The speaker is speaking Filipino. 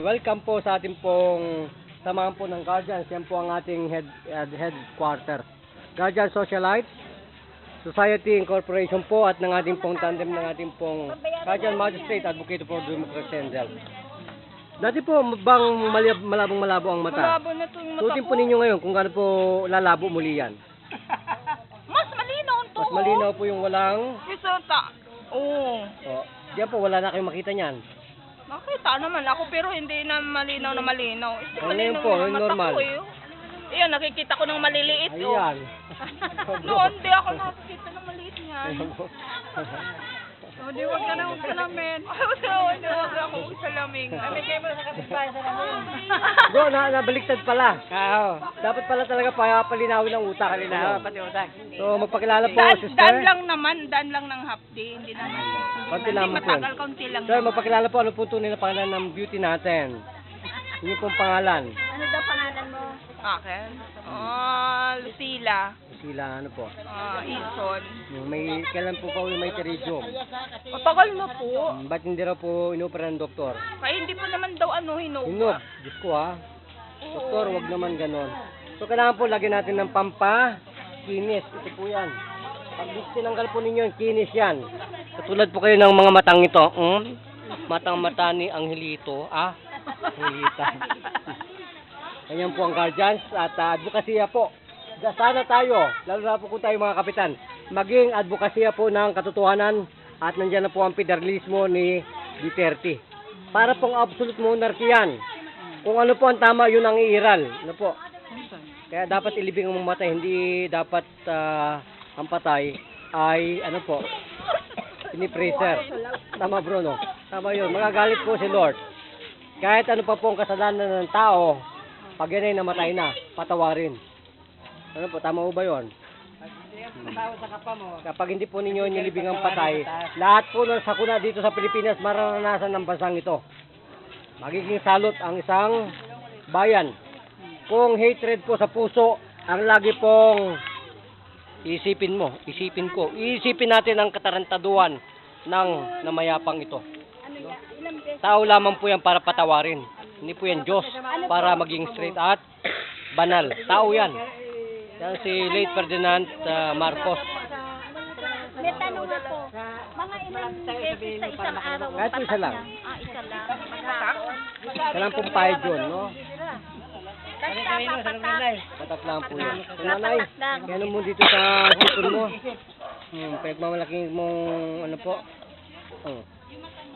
Welcome po sa ating pong samahan po ng Guardians. Yan po ang ating headquarter. Guardian Socialite Society Incorporation po at ng ating pong tandem ng ating pong Guardian Magistrate Advocate for Democracy and Health. Dati po bang malabong-malabo ang mata? Malabo na itong mata Tutin po ninyo ngayon kung gaano po lalabo muli yan. Mas malinaw ito. Mas malinaw po yung walang... Oo. Oh, diyan po wala na kayong makita niyan. Nakita naman ako pero hindi na malinaw na malinaw. Ngayon po, yung normal. Ayan, nakikita ko ng maliliit. Ayan. Noon, hindi ako nakikita ng maliit niyan. Hindi, wag ka na huwag salamin. Hindi, wag ako huwag salaming. Kami kayo mo sa kapitbahay sa lamin. Go, nabaliktad pala. Dapat pala talaga palinawin ang utak. Pati utak. So, magpakilala po, sister. Daan lang ng half day. Hindi naman. Konti lamang po. Matagal, kaunti lang. So, magpakilala po, ano po tunay na pangalan ng beauty natin? Yun pong pangalan. Ano daw pangalan mo? Akin? Lucila. Sila, ano po? Ison. Kailan po pa may pterygium? Matagal na po. Ba't hindi raw po inopera ng doktor? Kaya hindi po naman daw Hinog. hinupa. Diyos ko ha. Doktor, wag naman ganon. So, kailangan po lagyan natin ng pampakinis. Ito po yan. Pag tinanggal po ninyo, kinis yan. Katulad po kayo ng mga matang ito. Matang-mata ni Angelito. Angelita. Ganyan po ang Guardians at advokasya po. Sana tayo, lalo na po kung tayo mga kapitan, maging advokasya po ng katotohanan at nandiyan na po ang federalismo ni Duterte. Para pong absolute monarchy yan. Kung ano po ang tama, yun ang iiral. Ano po? Kaya dapat ilibing ang mamatay, hindi dapat ang patay ay ano po, pinipreser. Tama bro, no? Tama yun. Magagalit po si Lord. Kahit ano pa po ang kasalanan ng tao, pag yan ay namatay na, patawarin. Ano po, tama mo ba yun? Kapag hindi po ninyo nilibing ang patay, lahat po ng sakuna dito sa Pilipinas mararanasan ng bansang ito. Magiging salot ang isang bayan. Kung hatred po sa puso, ang lagi pong isipin natin ang katarantaduhan ng namayapang ito. Tao lamang po yan para patawarin. Hindi po yan Diyos para maging straight at banal. Tao yan. Yan si late Ferdinand Marcos. May tanong ako. Mga ilang beses sa isang araw. Kahit isa lang. Isa lang. Maghapon. Kailangan pong pahid yun, no? Patak. Patak lang po yun. So, nanay, kaya mo dito sa sipon mo. Pinagmamalaking mong ano po.